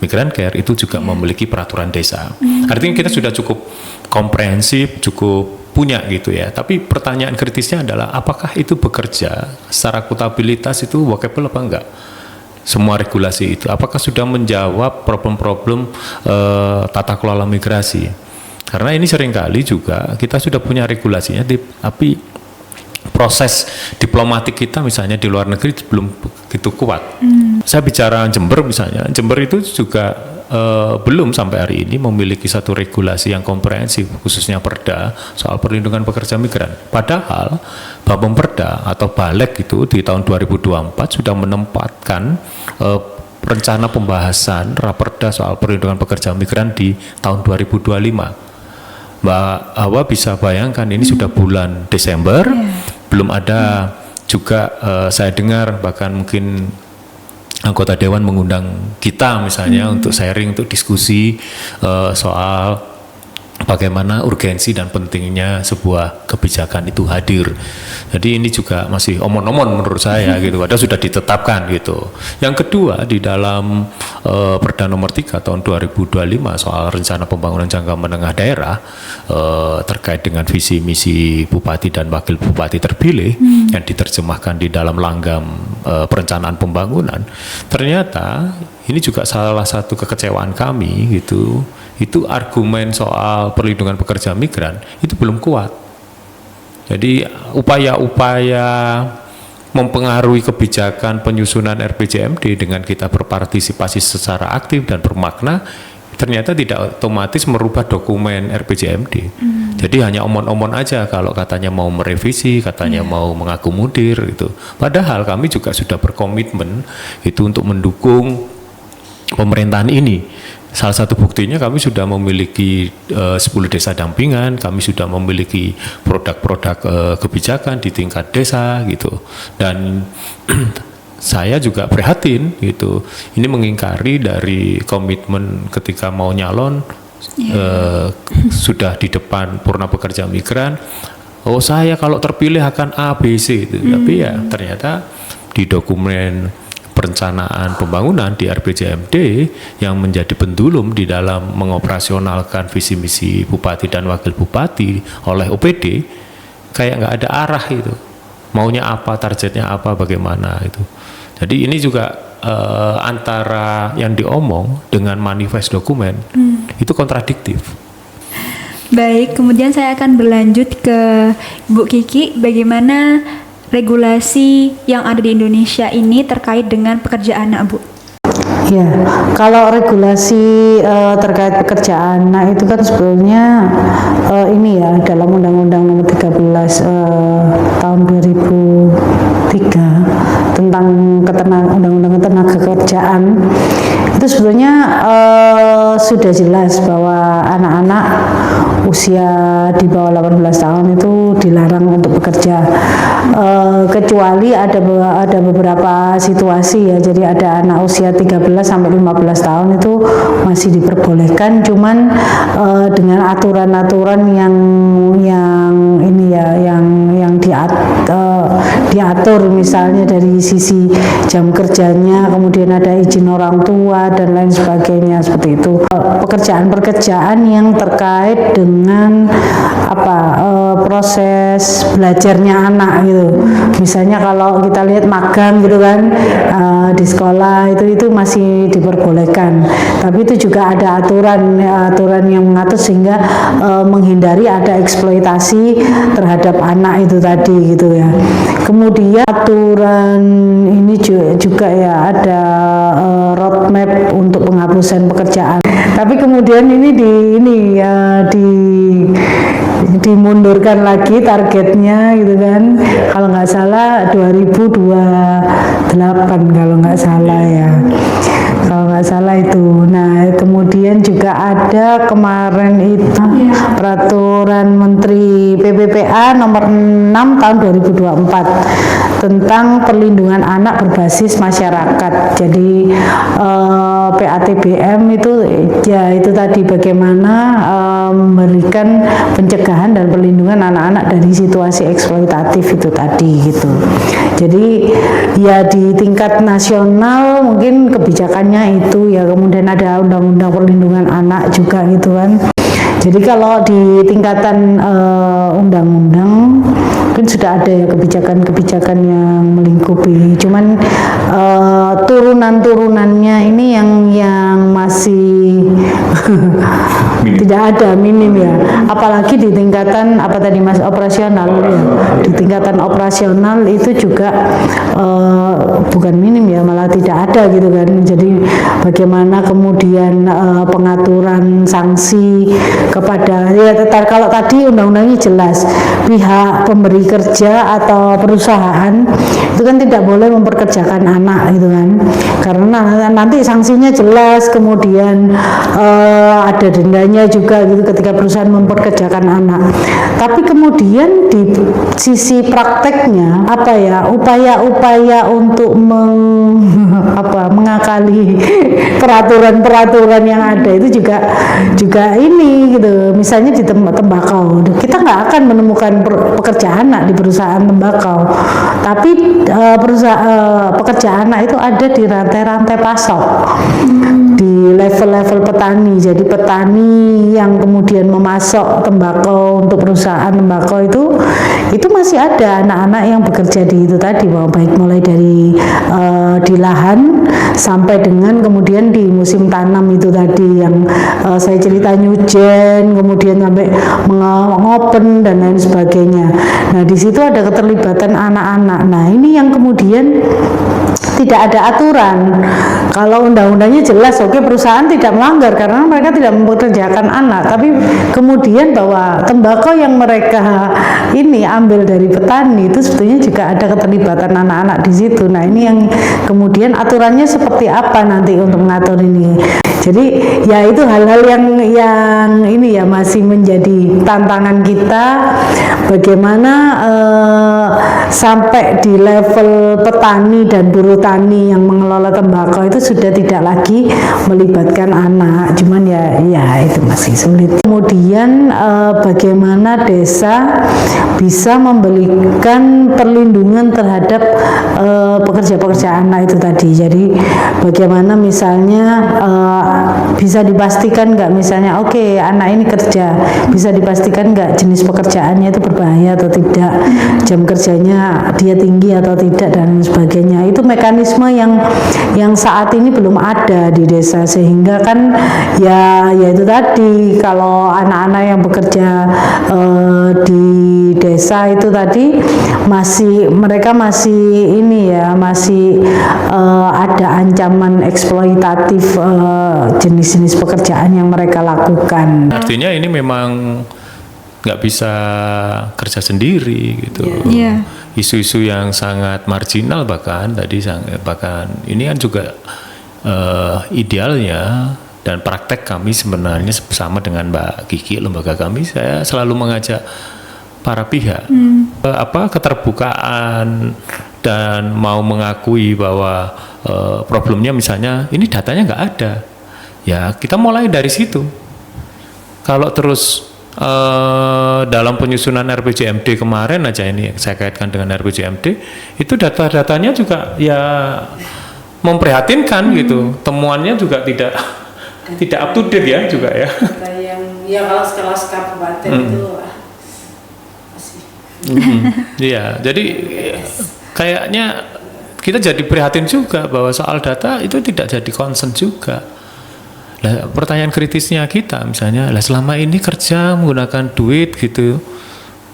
Speaker 2: migran care itu juga memiliki peraturan desa. Artinya kita sudah cukup komprehensif, cukup punya gitu ya. Tapi pertanyaan kritisnya adalah apakah itu bekerja secara akuntabilitas itu workable apa enggak? Semua regulasi itu apakah sudah menjawab problem-problem tata kelola migrasi? Karena ini seringkali juga kita sudah punya regulasinya, tapi proses diplomatik kita misalnya di luar negeri belum begitu kuat. Saya bicara Jember misalnya, Jember itu juga belum sampai hari ini memiliki satu regulasi yang komprehensif, khususnya Perda soal perlindungan pekerja migran. Padahal Bapemperda atau Balek itu di tahun 2024 sudah menempatkan rencana pembahasan Raperda soal perlindungan pekerja migran di tahun 2025. Mbak Awa bisa bayangkan ini sudah bulan Desember, belum ada juga saya dengar bahkan mungkin anggota dewan mengundang kita misalnya untuk sharing, untuk diskusi soal bagaimana urgensi dan pentingnya sebuah kebijakan itu hadir. Jadi ini juga masih omon-omon menurut saya gitu, padahal sudah ditetapkan gitu. Yang kedua, di dalam Perda nomor 3 tahun 2025 soal rencana pembangunan jangka menengah daerah terkait dengan visi misi bupati dan wakil bupati terpilih yang diterjemahkan di dalam langgam perencanaan pembangunan, ternyata ini juga salah satu kekecewaan kami gitu. Itu argumen soal perlindungan pekerja migran itu belum kuat. Jadi upaya-upaya mempengaruhi kebijakan penyusunan RPJMD dengan kita berpartisipasi secara aktif dan bermakna ternyata tidak otomatis merubah dokumen RPJMD. Jadi hanya omon-omon aja kalau katanya mau merevisi, katanya mau mengakomodir gitu. Padahal kami juga sudah berkomitmen itu untuk mendukung pemerintahan ini. Salah satu buktinya kami sudah memiliki 10 desa dampingan, kami sudah memiliki produk-produk kebijakan di tingkat desa gitu. Dan saya juga prihatin gitu. Ini mengingkari dari komitmen ketika mau nyalon sudah di depan Purna Pekerja Migran. Oh, saya kalau terpilih akan A, B, C gitu. Tapi ya ternyata di dokumen perencanaan pembangunan di RPJMD yang menjadi pendulum di dalam mengoperasionalkan visi misi bupati dan wakil bupati oleh OPD kayak nggak ada arah itu, maunya apa, targetnya apa, bagaimana itu. Jadi ini juga antara yang diomong dengan manifest dokumen itu kontradiktif.
Speaker 1: Baik, kemudian saya akan berlanjut ke Bu Kiki, bagaimana regulasi yang ada di Indonesia ini terkait dengan pekerja anak, Bu?
Speaker 3: Ya, kalau regulasi terkait pekerjaan anak itu kan sebetulnya ini ya dalam Undang-Undang Nomor 13 tahun 2003 tentang Undang-Undang Ketenagakerjaan itu sebetulnya sudah jelas bahwa anak-anak usia di bawah 18 tahun itu dilarang untuk bekerja, kecuali ada beberapa situasi ya. Jadi ada anak usia 13 sampai 15 tahun itu masih diperbolehkan, cuman dengan aturan-aturan yang ini ya, yang diatur misalnya dari sisi jam kerjanya, kemudian ada izin orang tua dan lain sebagainya seperti itu. Pekerjaan-pekerjaan yang terkait dengan proses belajarnya anak gitu. Misalnya kalau kita lihat magang gitu kan di sekolah itu masih diperbolehkan. Tapi itu juga ada aturan yang mengatur sehingga menghindari ada eksploitasi terhadap anak itu tadi gitu ya. Kemudian aturan ini juga ya ada roadmap untuk penghapusan pekerjaan. Tapi kemudian ini dimundurkan lagi targetnya gitu kan. Kalau nggak salah 2028 kalau nggak salah ya. Kalau nggak salah itu. Nah, kemudian juga ada kemarin itu peraturan Menteri PPPA nomor 6 tahun 2024 tentang perlindungan anak berbasis masyarakat. Jadi PATBM itu ya itu tadi bagaimana memberikan pencegahan dan perlindungan anak-anak dari situasi eksploitatif itu tadi gitu. Jadi ya di tingkat nasional mungkin kebijakannya itu ya, kemudian ada undang-undang perlindungan anak juga gitu kan. Jadi kalau di tingkatan undang-undang mungkin sudah ada ya kebijakan-kebijakan yang melingkupi. Cuman turunan-turunannya ini yang masih tidak ada, minim ya. Apalagi di tingkatan operasional ya. Di tingkatan operasional itu juga bukan minim ya, malah tidak ada gitu kan. Jadi bagaimana kemudian pengaturan sanksi kepada kalau tadi undang-undangnya jelas pihak pemberi kerja atau perusahaan itu kan tidak boleh memperkerjakan anak gitu kan, karena nanti sanksinya jelas, kemudian ada dendanya juga gitu ketika perusahaan memperkerjakan anak. Tapi kemudian di sisi prakteknya upaya-upaya untuk mengakali peraturan-peraturan yang ada itu juga ini gitu. Misalnya di tembakau, kita nggak akan menemukan pekerja anak di perusahaan tembakau, tapi pekerja anak itu ada di rantai-rantai pasok, di level-level petani. Jadi petani yang kemudian memasok tembakau untuk perusahaan tembakau itu masih ada anak-anak yang bekerja di itu tadi, baik mulai dari di lahan sampai dengan kemudian di musim tanam itu tadi yang saya cerita nyujen, kemudian sampai ngopen dan lain sebagainya. Nah di situ ada keterlibatan anak-anak. Nah ini yang kemudian tidak ada aturan. Kalau undang-undangnya jelas, oke, perusahaan tidak melanggar karena mereka tidak mempekerjakan anak, tapi kemudian bahwa tembakau yang mereka ini ambil dari petani itu sebetulnya juga ada keterlibatan anak-anak di situ. Nah ini yang kemudian aturannya seperti apa nanti untuk mengatur ini. Jadi ya itu hal-hal yang ini ya masih menjadi tantangan kita, bagaimana sampai di level petani dan buruh tani yang mengelola tembakau itu sudah tidak lagi melibatkan anak. Cuman ya itu masih sulit. Kemudian bagaimana desa bisa memberikan perlindungan terhadap pekerja-pekerja anak itu tadi. Jadi bagaimana misalnya bisa dipastikan nggak, misalnya oke, anak ini kerja, bisa dipastikan nggak jenis pekerjaannya itu berbahaya atau tidak, jam kerjanya dia tinggi atau tidak dan sebagainya. Itu mekanisme yang saat ini belum ada di desa, sehingga kan ya itu tadi, kalau anak-anak yang bekerja di desa itu tadi mereka masih ini ya, masih ada ancaman eksploitatif jenis-jenis pekerjaan yang mereka lakukan.
Speaker 2: Artinya ini memang nggak bisa kerja sendiri gitu.
Speaker 1: Yeah.
Speaker 2: Isu-isu yang sangat marginal bahkan ini kan juga idealnya dan praktek kami sebenarnya bersama dengan Mbak Kiki, lembaga kami, saya selalu mengajak para pihak keterbukaan dan mau mengakui bahwa problemnya misalnya ini datanya nggak ada. Ya kita mulai dari situ. Kalau terus dalam penyusunan RPJMD kemarin aja, ini saya kaitkan dengan RPJMD, itu data-datanya juga ya memprihatinkan gitu. Temuannya juga tidak up to date ya juga ya.
Speaker 4: Data yang kalau skala kabupaten itu masih.
Speaker 2: Iya, jadi kayaknya kita jadi prihatin juga bahwa soal data itu tidak jadi concern juga. Lah, pertanyaan kritisnya kita misalnya, lah selama ini kerja menggunakan duit gitu,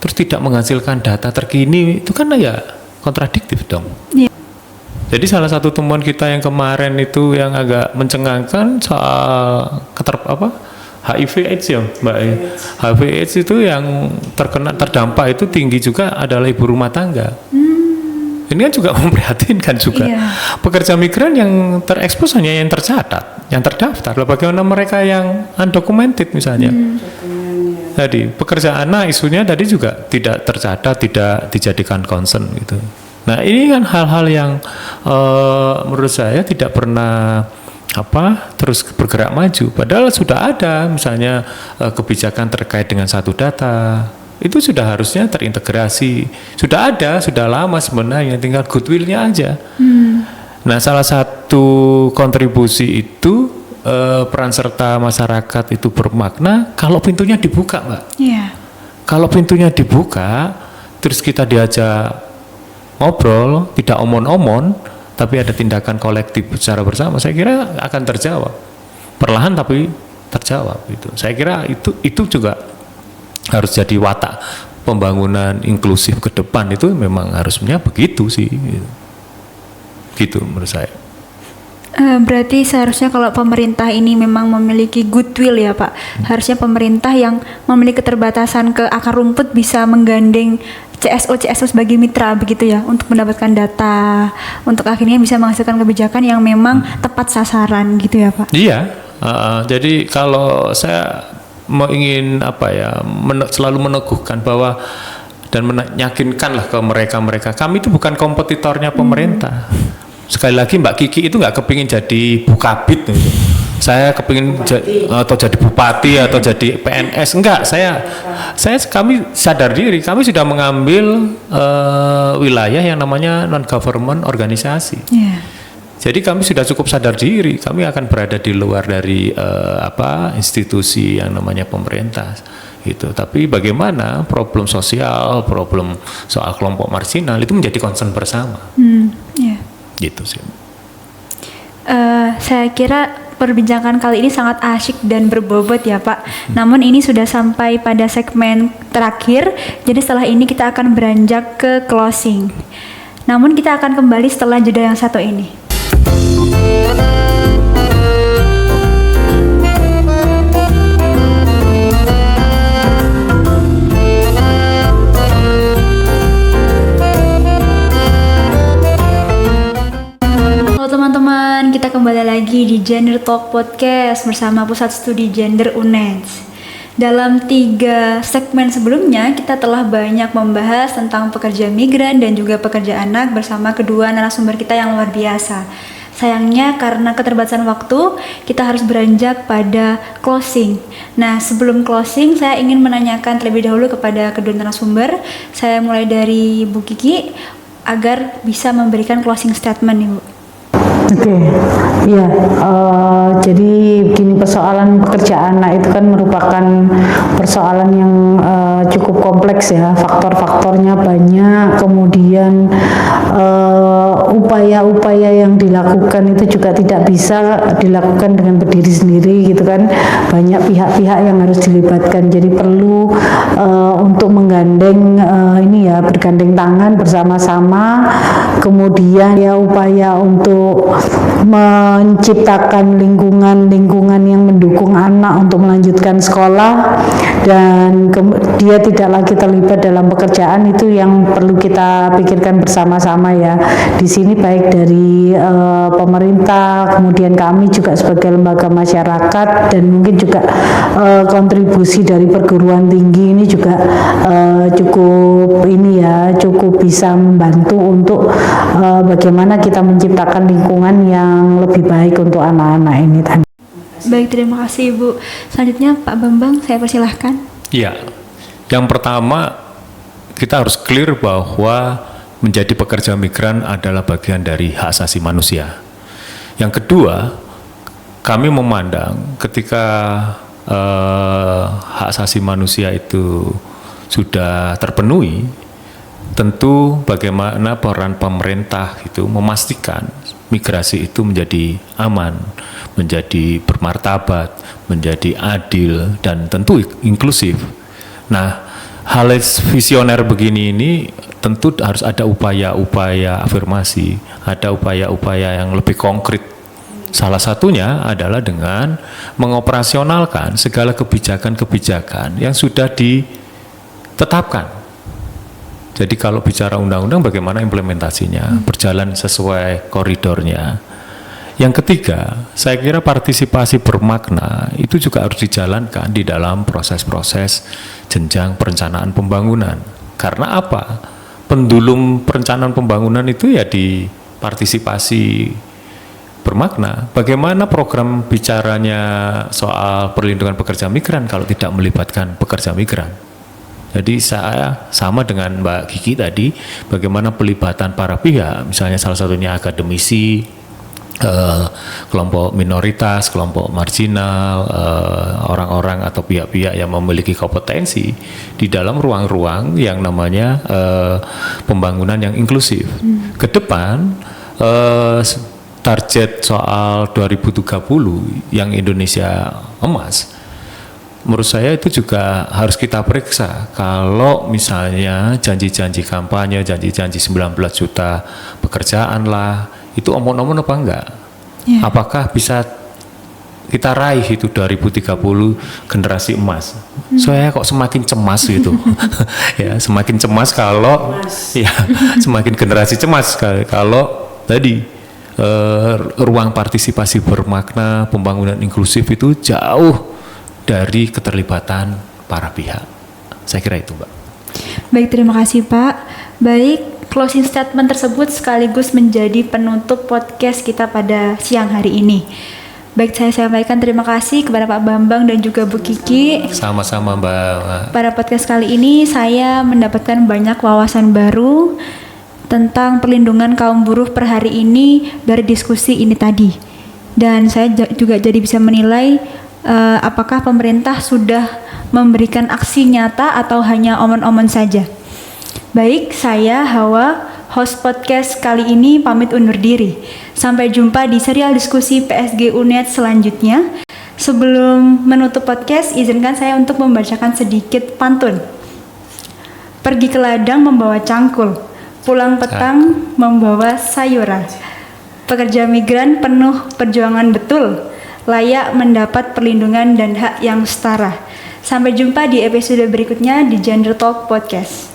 Speaker 2: terus tidak menghasilkan data terkini, itu kan ya kontradiktif dong.
Speaker 1: Yeah.
Speaker 2: Jadi salah satu temuan kita yang kemarin itu yang agak mencengangkan soal HIV/AIDS ya Mbak. HIV/AIDS itu yang terdampak itu tinggi juga adalah ibu rumah tangga. Ini kan juga memprihatinkan juga.
Speaker 1: Iya.
Speaker 2: Pekerja migran yang terekspos hanya yang tercatat, yang terdaftar. Lalu bagaimana mereka yang undocumented misalnya? Jadi pekerja anak isunya tadi juga tidak tercatat, tidak dijadikan concern gitu. Nah ini kan hal-hal yang menurut saya tidak pernah terus bergerak maju. Padahal sudah ada misalnya kebijakan terkait dengan satu data. Itu sudah harusnya terintegrasi, sudah ada, sudah lama sebenarnya, tinggal goodwill-nya aja. Nah salah satu kontribusi itu peran serta masyarakat itu bermakna kalau pintunya dibuka, Mbak.
Speaker 1: Yeah.
Speaker 2: Kalau pintunya dibuka, terus kita diajak ngobrol, tidak omon-omon, tapi ada tindakan kolektif secara bersama, saya kira akan terjawab. Perlahan tapi terjawab itu. Saya kira itu juga harus jadi watak pembangunan inklusif ke depan, itu memang harusnya begitu sih gitu menurut saya.
Speaker 1: Berarti seharusnya kalau pemerintah ini memang memiliki goodwill ya Pak, harusnya pemerintah yang memiliki keterbatasan ke akar rumput bisa menggandeng CSO sebagai mitra begitu ya, untuk mendapatkan data, untuk akhirnya bisa menghasilkan kebijakan yang memang tepat sasaran gitu ya Pak.
Speaker 2: Iya, jadi kalau saya ingin selalu meneguhkan bahwa dan meyakinkanlah ke mereka kami itu bukan kompetitornya pemerintah. Sekali lagi Mbak Kiki itu nggak kepingin jadi bukabit gitu. Saya kepingin atau jadi bupati atau jadi PNS, enggak. Kami sadar diri, kami sudah mengambil wilayah yang namanya non government organisasi. Jadi kami sudah cukup sadar diri, kami akan berada di luar dari institusi yang namanya pemerintah gitu. Tapi bagaimana problem sosial, problem soal kelompok marginal itu menjadi concern bersama. Gitu sih.
Speaker 1: Saya kira perbincangan kali ini sangat asyik dan berbobot ya Pak. Namun ini sudah sampai pada segmen terakhir, jadi setelah ini kita akan beranjak ke closing. Namun kita akan kembali setelah jeda yang satu ini. Halo teman-teman, kita kembali lagi di Gender Talk Podcast bersama Pusat Studi Gender UNED. Dalam 3 segmen sebelumnya, kita telah banyak membahas tentang pekerja migran dan juga pekerja anak bersama kedua narasumber kita yang luar biasa. Sayangnya karena keterbatasan waktu, kita harus beranjak pada closing. Nah, sebelum closing, saya ingin menanyakan terlebih dahulu kepada kedua narasumber. Saya mulai dari Bu Kiki agar bisa memberikan closing statement nih, Bu.
Speaker 3: Oke, iya. Jadi begini, persoalan pekerja anak itu kan merupakan persoalan yang cukup kompleks ya. Faktor-faktornya banyak. Kemudian upaya-upaya yang dilakukan itu juga tidak bisa dilakukan dengan berdiri sendiri gitu kan. Banyak pihak-pihak yang harus dilibatkan. Jadi perlu untuk menggandeng bergandeng tangan bersama-sama. Kemudian ya upaya untuk menciptakan lingkungan yang mendukung anak untuk melanjutkan sekolah dan dia tidak lagi terlibat dalam pekerjaan, itu yang perlu kita pikirkan bersama-sama ya. Di sini baik dari pemerintah, kemudian kami juga sebagai lembaga masyarakat, dan mungkin juga kontribusi dari perguruan tinggi ini juga cukup bisa membantu untuk bagaimana kita menciptakan lingkungan yang lebih baik untuk anak-anak ini.
Speaker 1: Baik, terima kasih Ibu. Selanjutnya Pak Bambang, saya persilahkan.
Speaker 2: Ya, yang pertama kita harus clear bahwa menjadi pekerja migran adalah bagian dari hak asasi manusia. Yang kedua, kami memandang ketika hak asasi manusia itu sudah terpenuhi, tentu bagaimana peran pemerintah itu memastikan migrasi itu menjadi aman, menjadi bermartabat, menjadi adil, dan tentu inklusif. Nah, hal visioner begini ini tentu harus ada upaya-upaya afirmasi, ada upaya-upaya yang lebih konkret. Salah satunya adalah dengan mengoperasionalkan segala kebijakan-kebijakan yang sudah ditetapkan. Jadi kalau bicara undang-undang, bagaimana implementasinya, berjalan sesuai koridornya. Yang ketiga, saya kira partisipasi bermakna itu juga harus dijalankan di dalam proses-proses jenjang perencanaan pembangunan. Karena apa? Pendulum perencanaan pembangunan itu ya di partisipasi bermakna. Bagaimana program bicaranya soal perlindungan pekerja migran kalau tidak melibatkan pekerja migran? Jadi saya sama dengan Mbak Kiki tadi, bagaimana pelibatan para pihak, misalnya salah satunya akademisi, kelompok minoritas, kelompok marginal, orang-orang atau pihak-pihak yang memiliki kompetensi di dalam ruang-ruang yang namanya pembangunan yang inklusif. Kedepan target soal 2030 yang Indonesia emas, menurut saya itu juga harus kita periksa. Kalau misalnya janji-janji kampanye, janji-janji 19 juta pekerjaan lah, itu omong-omong apa enggak? Apakah bisa kita raih itu 2030 generasi emas? Saya kok semakin cemas gitu. Ya, semakin cemas kalau ya semakin generasi cemas kalau tadi ruang partisipasi bermakna, pembangunan inklusif itu jauh dari keterlibatan para pihak. Saya kira itu, Mbak.
Speaker 1: Baik, terima kasih Pak. Baik, closing statement tersebut sekaligus menjadi penutup podcast kita pada siang hari ini. Baik, saya sampaikan terima kasih kepada Pak Bambang dan juga Bu Kiki.
Speaker 2: Sama-sama Mbak.
Speaker 1: Pada podcast kali ini saya mendapatkan banyak wawasan baru tentang perlindungan kaum buruh per hari ini dari diskusi ini tadi. Dan saya juga jadi bisa menilai apakah pemerintah sudah memberikan aksi nyata atau hanya omong-omong saja. Baik, saya Hawa, host podcast kali ini pamit undur diri. Sampai jumpa di serial diskusi PSG UNED selanjutnya. Sebelum menutup podcast, izinkan saya untuk membacakan sedikit pantun. Pergi ke ladang membawa cangkul, pulang petang membawa sayuran. Pekerja migran penuh perjuangan betul, layak mendapat perlindungan dan hak yang setara. Sampai jumpa di episode berikutnya di Gender Talk Podcast.